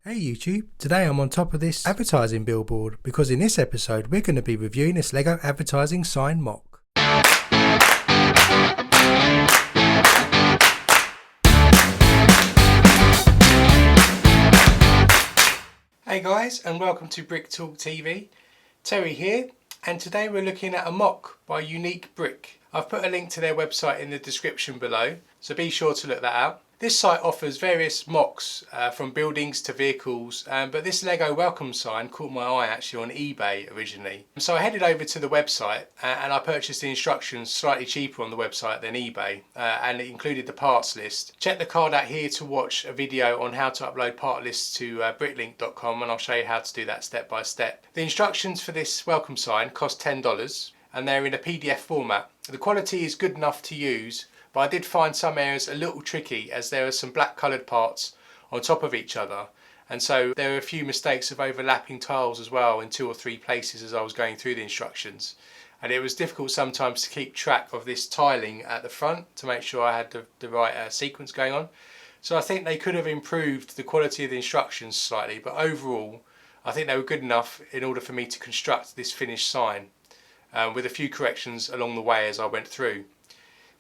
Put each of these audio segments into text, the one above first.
Hey YouTube, today I'm on top of this advertising billboard because in this episode we're going to be reviewing this LEGO advertising sign mock. Hey guys, and welcome to Brick Talk TV. Terry here, and today we're looking at a mock by Unique Brick. I've put a link to their website in the description below, so be sure to look that out. This site offers various mocks from buildings to vehicles, but this LEGO welcome sign caught my eye actually on eBay originally. So I headed over to the website and I purchased the instructions slightly cheaper on the website than eBay, and it included the parts list. Check the card out here to watch a video on how to upload part lists to bricklink.com, and I'll show you how to do that step by step. The instructions for this welcome sign cost $10 and they're in a PDF format. The quality is good enough to use, but I did find some areas a little tricky as there are some black coloured parts on top of each other, and so there were a few mistakes of overlapping tiles as well in 2 or 3 places as I was going through the instructions, and it was difficult sometimes to keep track of this tiling at the front to make sure I had the right sequence going on. So I think they could have improved the quality of the instructions slightly, but overall I think they were good enough in order for me to construct this finished sign, with a few corrections along the way as I went through.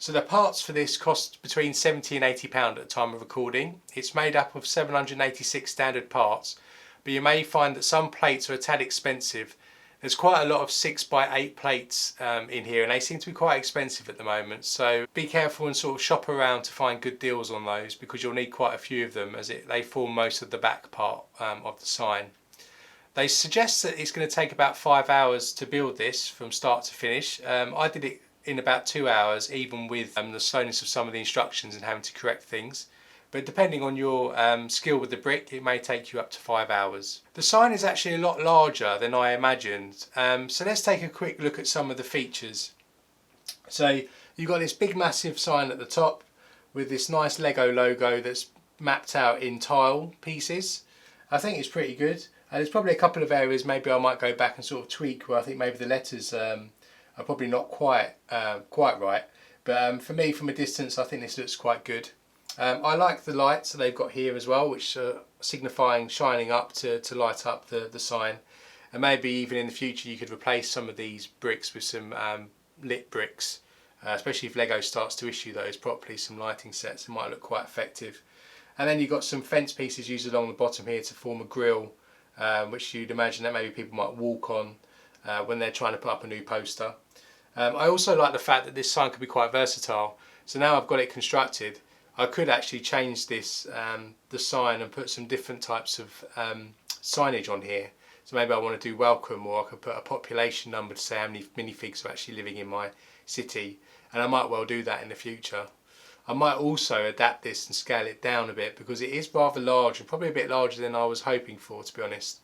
So the parts for this cost between £70 and £80 at the time of recording. It's made up of 786 standard parts, but you may find that some plates are a tad expensive. There's quite a lot of 6x8 plates in here, and they seem to be quite expensive at the moment, so be careful and sort of shop around to find good deals on those, because you'll need quite a few of them as they form most of the back part of the sign. They suggest that it's going to take about 5 hours to build this from start to finish. I did it in about 2 hours, even with the slowness of some of the instructions and having to correct things. But depending on your skill with the brick, it may take you up to 5 hours. The sign is actually a lot larger than I imagined, so let's take a quick look at some of the features. So you've got this big massive sign at the top with this nice LEGO logo that's mapped out in tile pieces. I think it's pretty good. There's probably a couple of areas maybe I might go back and sort of tweak where I think maybe the letters are probably not quite right, but for me, from a distance, I think this looks quite good. I like the lights that they've got here as well, which are signifying shining up to light up the sign, and maybe even in the future you could replace some of these bricks with some lit bricks, especially if LEGO starts to issue those properly, some lighting sets. It might look quite effective. And then you've got some fence pieces used along the bottom here to form a grille, which you'd imagine that maybe people might walk on when they're trying to put up a new poster. I also like the fact that this sign could be quite versatile. So now I've got it constructed, I could actually change this the sign and put some different types of signage on here. So maybe I want to do welcome, or I could put a population number to say how many minifigs are actually living in my city, and I might well do that in the future. I might also adapt this and scale it down a bit, because it is rather large, and probably a bit larger than I was hoping for, to be honest.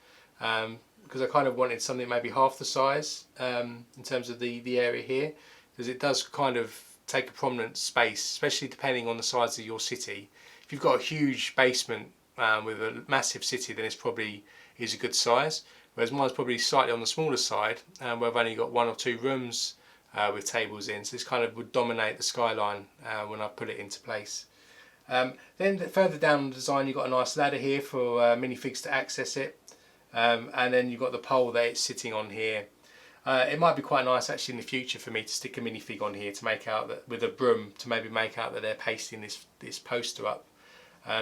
Because I kind of wanted something maybe half the size in terms of the area here, because it does kind of take a prominent space, especially depending on the size of your city. If you've got a huge basement with a massive city, then it's probably is a good size, whereas mine's probably slightly on the smaller side, where I've only got 1 or 2 rooms with tables in, so this kind of would dominate the skyline when I put it into place. Then further down the design, you've got a nice ladder here for minifigs to access it. And then you've got the pole that it's sitting on here. It might be quite nice actually in the future for me to stick a minifig on here to make out that, with a broom, to maybe make out that they're pasting this poster up,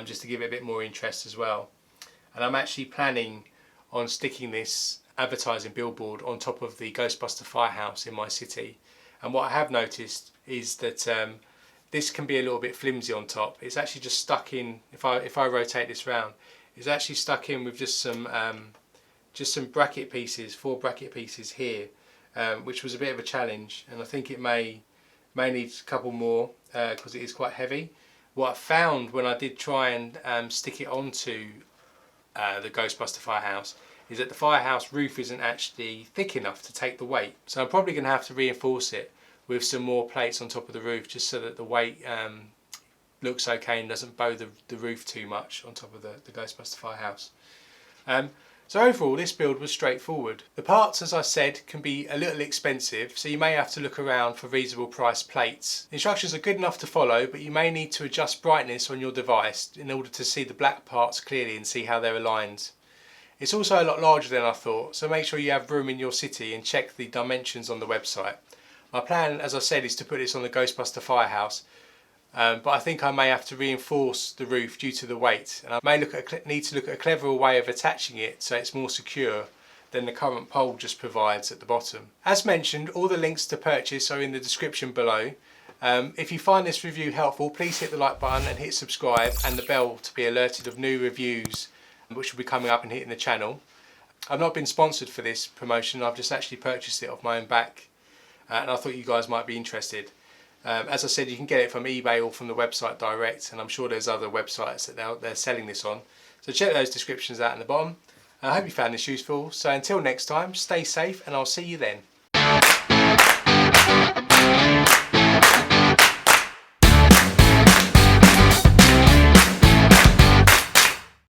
just to give it a bit more interest as well. And I'm actually planning on sticking this advertising billboard on top of the Ghostbuster firehouse in my city. And what I have noticed is that this can be a little bit flimsy on top. It's actually just stuck in, if I rotate this round, it's actually stuck in with just some bracket pieces, 4 bracket pieces here, which was a bit of a challenge, and I think it may need a couple more because it is quite heavy. What I found when I did try and stick it onto the Ghostbuster firehouse is that the firehouse roof isn't actually thick enough to take the weight, so I'm probably going to have to reinforce it with some more plates on top of the roof, just so that the weight looks okay and doesn't bow the roof too much on top of the Ghostbuster firehouse. So overall this build was straightforward. The parts, as I said, can be a little expensive, so you may have to look around for reasonable priced plates. The instructions are good enough to follow, but you may need to adjust brightness on your device in order to see the black parts clearly and see how they're aligned. It's also a lot larger than I thought, so make sure you have room in your city and check the dimensions on the website. My plan, as I said, is to put this on the Ghostbuster Firehouse, but I think I may have to reinforce the roof due to the weight, and I may need to look at a cleverer way of attaching it so it's more secure than the current pole just provides at the bottom. As mentioned, all the links to purchase are in the description below. If you find this review helpful, please hit the like button and hit subscribe and the bell to be alerted of new reviews which will be coming up and hitting the channel. I've not been sponsored for this promotion, I've just actually purchased it off my own back, and I thought you guys might be interested. As I said, you can get it from eBay or from the website direct, and I'm sure there's other websites that they're selling this on. So check those descriptions out in the bottom. I hope you found this useful. So until next time, stay safe and I'll see you then.